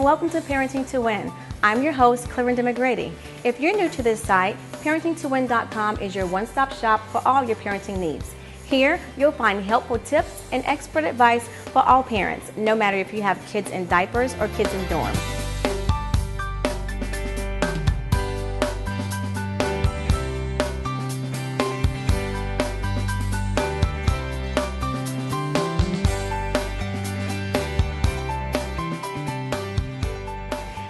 welcome to Parenting to Win. I'm your host, Clarenda McGrady. If you're new to this site, parentingtowin.com is your one-stop shop for all your parenting needs. Here, you'll find helpful tips and expert advice for all parents, no matter if you have kids in diapers or kids in dorms.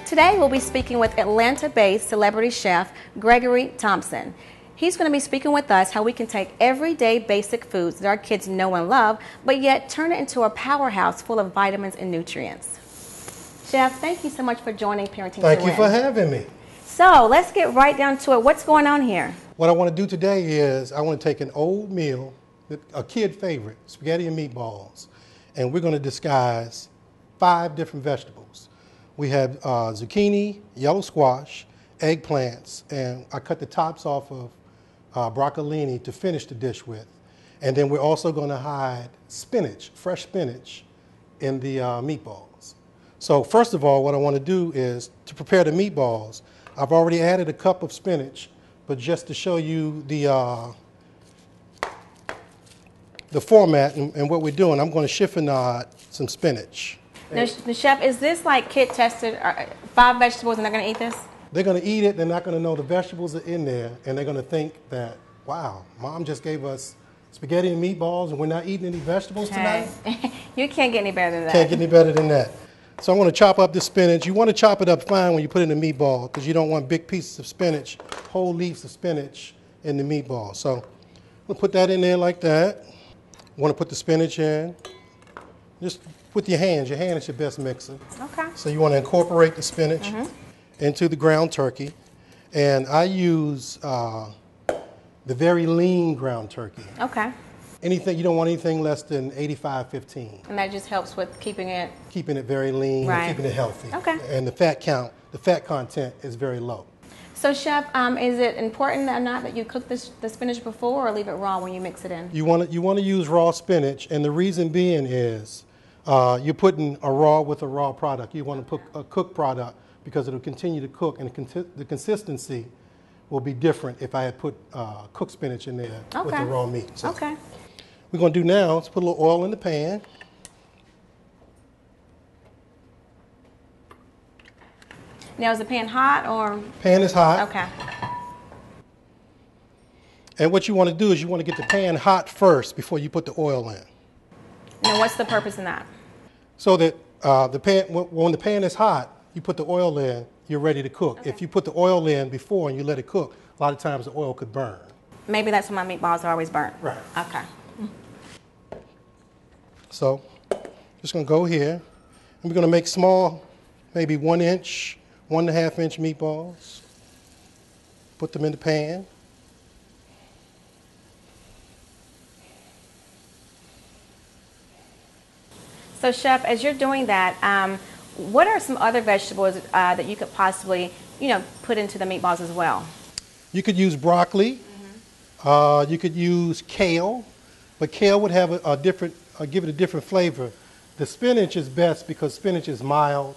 Today, we'll be speaking with Atlanta-based celebrity chef Gregory Thompson. He's going to be speaking with us how we can take everyday basic foods that our kids know and love, but yet turn it into a powerhouse full of vitamins and nutrients. Chef, thank you so much for joining Parenting to Win. Thank you for having me. So let's get right down to it. What's going on here? What I want to do today is I want to take an old meal, a kid favorite, spaghetti and meatballs, and we're going to disguise 5 different vegetables. We have zucchini, yellow squash, eggplants, and I cut the tops off of broccolini to finish the dish with. And then we're also going to hide spinach, fresh spinach, in the meatballs. So first of all, what I want to do is to prepare the meatballs. I've already added a cup of spinach, but just to show you the format and what we're doing, I'm going to chiffonade some spinach. Now, Chef, is this like kid tested, 5 vegetables and they're going to eat this? They're going to eat it, they're not going to know the vegetables are in there, and they're going to think that, wow, Mom just gave us spaghetti and meatballs and we're not eating any vegetables tonight? You can't get any better than that. Can't get any better than that. So I'm going to chop up the spinach. You want to chop it up fine when you put it in the meatball because you don't want big pieces of spinach, whole leaves of spinach in the meatball. So we'll put that in there like that. You want to put the spinach in. Just with your hands. Your hand is your best mixer. Okay. So you want to incorporate the spinach into the ground turkey. And I use the very lean ground turkey. Okay. Anything, you don't want anything less than 85-15. And that just helps with keeping it Very lean, right. and keeping it healthy. Okay. And the fat content is very low. So Chef, is it important or not that you cook the spinach before or leave it raw when you mix it in? You want to use raw spinach, and the reason being is you're putting a raw with a raw product. You want to put a cooked product because it'll continue to cook, and the consistency will be different if I had put cooked spinach in there with the raw meat. So okay. We're going to do now is put a little oil in the pan. Now, is the pan hot or? Pan is hot. Okay. And what you want to do is you want to get the pan hot first before you put the oil in. Now, what's the purpose in that? So that when the pan is hot, you put the oil in, you're ready to cook. Okay. If you put the oil in before and you let it cook, a lot of times the oil could burn. Maybe that's why my meatballs are always burnt. Right. Okay. So just going to go here, and we're going to make small, maybe 1 inch, 1.5 inch meatballs. Put them in the pan. So Chef, as you're doing that, what are some other vegetables that you could possibly, put into the meatballs as well? You could use broccoli. You could use kale, but kale would have give it a different flavor. The spinach is best because spinach is mild,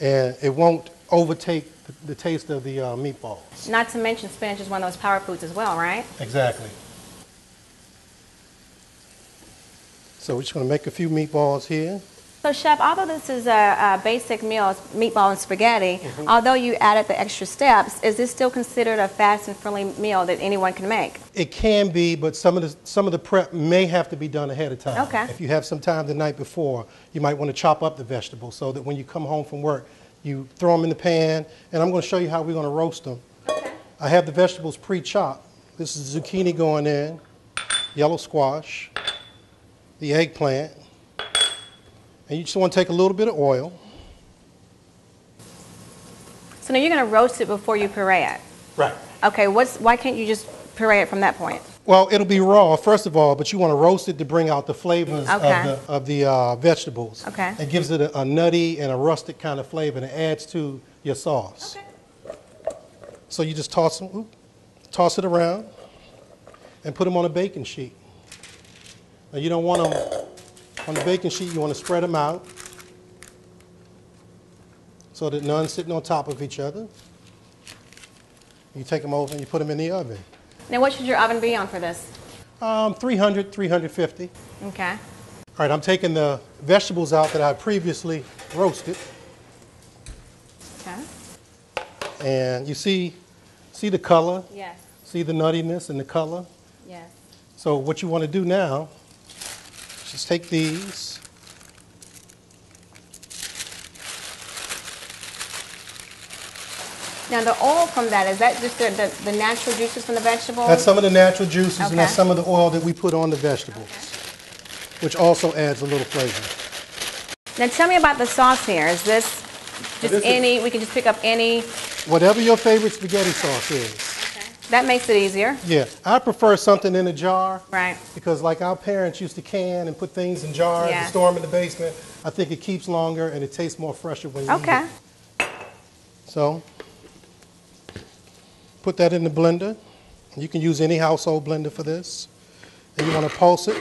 and it won't overtake the taste of the meatballs. Not to mention spinach is one of those power foods as well, right? Exactly. So we're just going to make a few meatballs here. So Chef, although this is a basic meal, meatball and spaghetti, although you added the extra steps, is this still considered a fast and friendly meal that anyone can make? It can be, but some of the prep may have to be done ahead of time. Okay. If you have some time the night before, you might want to chop up the vegetables so that when you come home from work, you throw them in the pan, and I'm going to show you how we're going to roast them. Okay. I have the vegetables pre-chopped. This is zucchini going in, yellow squash, the eggplant, and you just want to take a little bit of oil. So now you're going to roast it before you puree it? Right. Okay, why can't you just puree it from that point? Well, it'll be raw, first of all, but you want to roast it to bring out the flavors of the vegetables. Okay. It gives it a nutty and a rustic kind of flavor, and it adds to your sauce. Okay. So you just toss it around and put them on a baking sheet. Now you don't want them on the baking sheet, you want to spread them out. so that none's sitting on top of each other. You take them over and you put them in the oven. Now, what should your oven be on for this? 300, 350. Okay. All right, I'm taking the vegetables out that I previously roasted. Okay. And you see the color? Yes. See the nuttiness and the color? Yes. So what you want to do now is just take these. Now, the oil from that, is that just the natural juices from the vegetables? That's some of the natural juices, and that's Okay. some of the oil that we put on the vegetables, which also adds a little flavor. Now, tell me about the sauce here. Is this just any, we can just pick up any? Whatever your favorite spaghetti sauce is. Okay. That makes it easier. Yeah, I prefer something in a jar. Right. Because like our parents used to can and put things in jars Yeah. and store them in the basement. I think it keeps longer and it tastes more fresher when you eat Okay. it. So, put that in the blender. You can use any household blender for this. And you want to pulse it.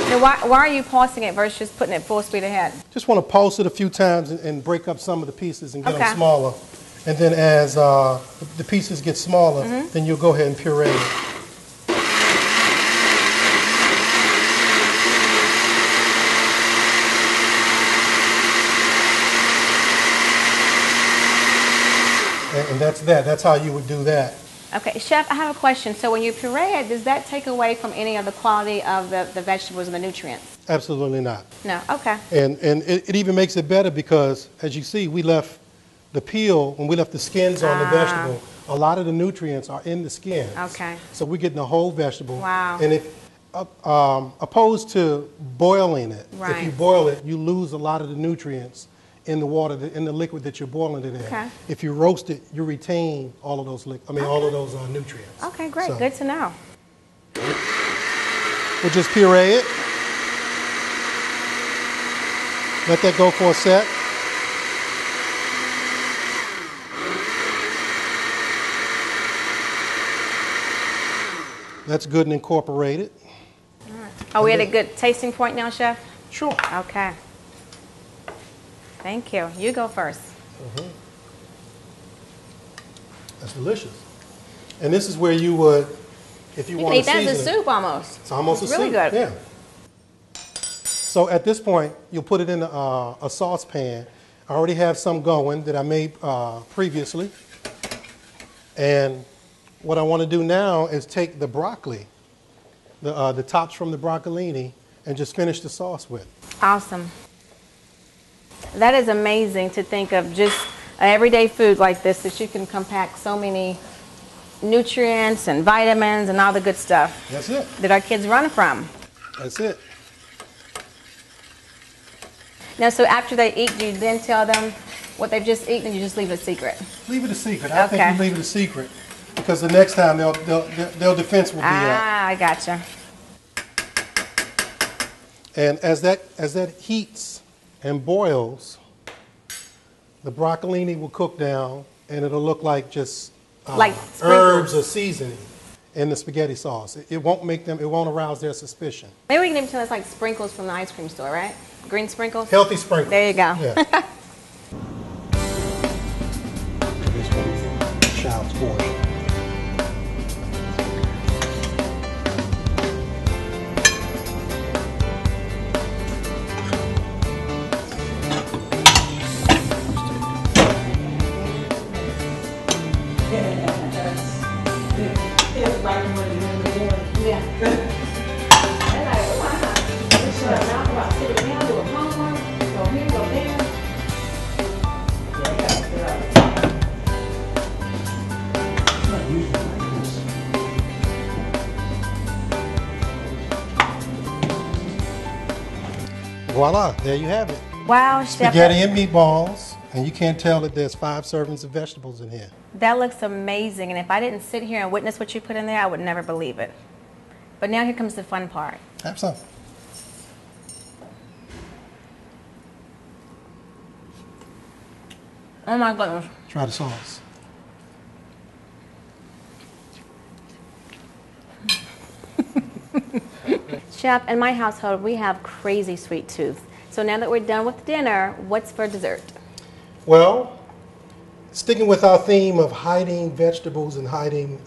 Now, why are you pulsing it versus just putting it full speed ahead? Just want to pulse it a few times and break up some of the pieces and get Okay. them smaller. And then as the pieces get smaller, then you'll go ahead and puree it. And that's that. That's how you would do that. Okay, Chef, I have a question. So when you puree it, does that take away from any of the quality of the vegetables and the nutrients? Absolutely not. No, okay. And it even makes it better because, as you see, we left the peel, when we left the skins on the vegetable, a lot of the nutrients are in the skins. Okay. So we're getting the whole vegetable. Wow. And if, opposed to boiling it, if Right. you boil it, you lose a lot of the nutrients in the water, in the liquid that you're boiling it in. Okay. If you roast it, you retain all of those, all of those nutrients. Okay, great. So, Good to know. we'll just puree it. Let that go for a sec. That's good and incorporated. Are we at a good tasting point now, Chef? Sure. Okay. Thank you. You go first. That's delicious. And this is where you would, if you, You want can eat to that season as a it. soup almost. It's almost It's a really soup. good. Yeah. So at this point, you'll put it in a saucepan. I already have some going that I made previously. And what I want to do now is take the broccoli, the tops from the broccolini, and just finish the sauce with. Awesome. That is amazing to think of, just an everyday food like this, that you can compact so many nutrients and vitamins and all the good stuff That's it. that our kids run from. That's it. Now, so after they eat, do you then tell them what they've just eaten, and you just leave it a secret? Leave it a secret. I think Okay. you leave it a secret because the next time their defense will be up. I gotcha. And as that heats and boils, the broccolini will cook down, and it'll look like just Like herbs sprinkles. or seasoning in the spaghetti sauce. It won't make them. It won't arouse their suspicion. Maybe we can even tell it's like sprinkles from the ice cream store, right? Green sprinkles? Healthy sprinkles. There you go. Yeah. This one, child's portion. Voila, there you have it. Wow, Chef. Spaghetti and meatballs, and you can't tell that there's 5 servings of vegetables in here. That looks amazing. And if I didn't sit here and witness what you put in there, I would never believe it. But now here comes the fun part. Have some. Oh my goodness. Try the sauce. Chef, in my household, we have crazy sweet tooth. So now that we're done with dinner, what's for dessert? Well, sticking with our theme of hiding vegetables and hiding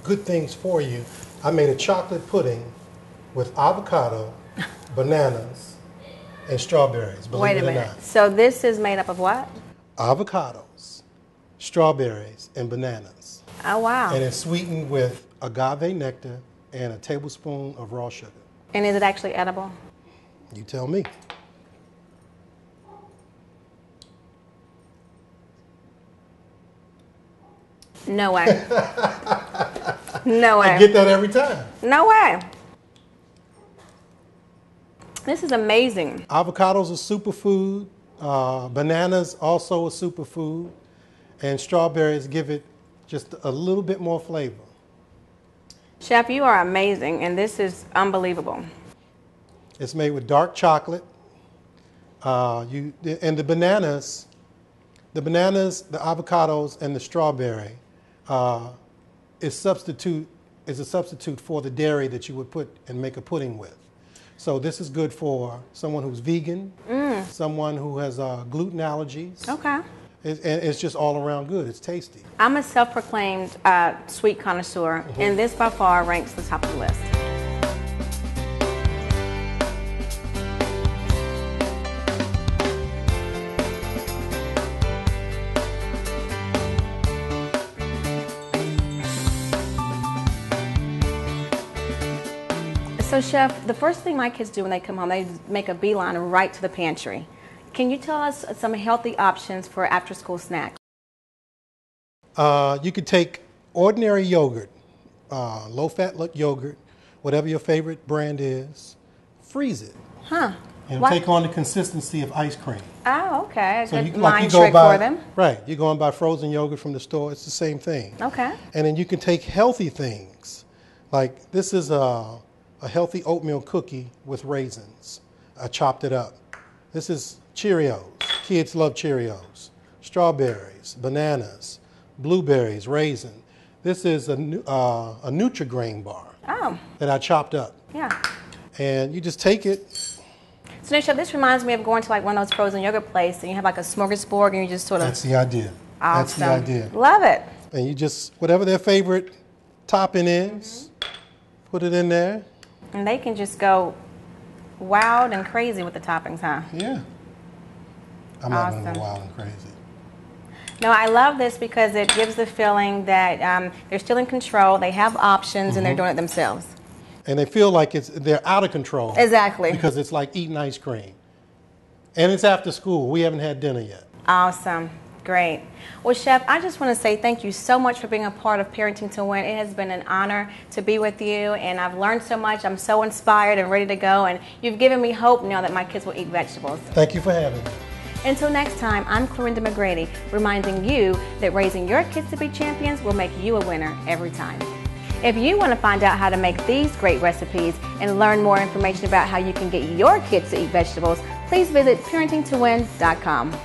good things for you, I made a chocolate pudding with avocado, bananas, and strawberries, Wait believe a it or minute. not. So this is made up of what? Avocados, strawberries, and bananas. Oh, wow. And it's sweetened with agave nectar and a tablespoon of raw sugar. And is it actually edible? You tell me. No way. No way. I get that every time. No way. This is amazing. Avocados are superfood. Bananas also a superfood. And strawberries give it just a little bit more flavor. Chef, you are amazing, and this is unbelievable. It's made with dark chocolate. And the bananas, the avocados, and the strawberry is a substitute for the dairy that you would put and make a pudding with. So this is good for someone who's vegan, someone who has gluten allergies. Okay. It's just all around good. It's tasty. I'm a self-proclaimed sweet connoisseur, and this by far ranks the top of the list. So, Chef, the first thing my kids do when they come home, they make a beeline right to the pantry. Can you tell us some healthy options for after-school snacks? You could take ordinary yogurt, low-fat yogurt, whatever your favorite brand is, freeze it. Huh. It'll take on the consistency of ice cream. Oh, okay. So Good mind trick by, for them. Right. You go and buy frozen yogurt from the store. It's the same thing. Okay. And then you can take healthy things. Like this is a healthy oatmeal cookie with raisins. I chopped it up. This is Cheerios. Kids love Cheerios. Strawberries, bananas, blueberries, raisin. This is a Nutri-Grain bar that I chopped up. Yeah. And you just take it. So, Chef, this reminds me of going to like one of those frozen yogurt places, and you have like a smorgasbord, and you just sort of. That's the idea. Awesome. That's the idea. Love it. And you just, whatever their favorite topping is, put it in there. And they can just go wild and crazy with the toppings, huh? Yeah. I'm not going to go wild and crazy. No, I love this because it gives the feeling that they're still in control, they have options, and they're doing it themselves. And they feel like they're out of control. Exactly. Because it's like eating ice cream. And it's after school. We haven't had dinner yet. Awesome. Great. Well, Chef, I just want to say thank you so much for being a part of Parenting to Win. It has been an honor to be with you, and I've learned so much. I'm so inspired and ready to go, and you've given me hope now that my kids will eat vegetables. Thank you for having me. Until next time, I'm Clorinda McGrady, reminding you that raising your kids to be champions will make you a winner every time. If you want to find out how to make these great recipes and learn more information about how you can get your kids to eat vegetables, please visit parentingtowin.com.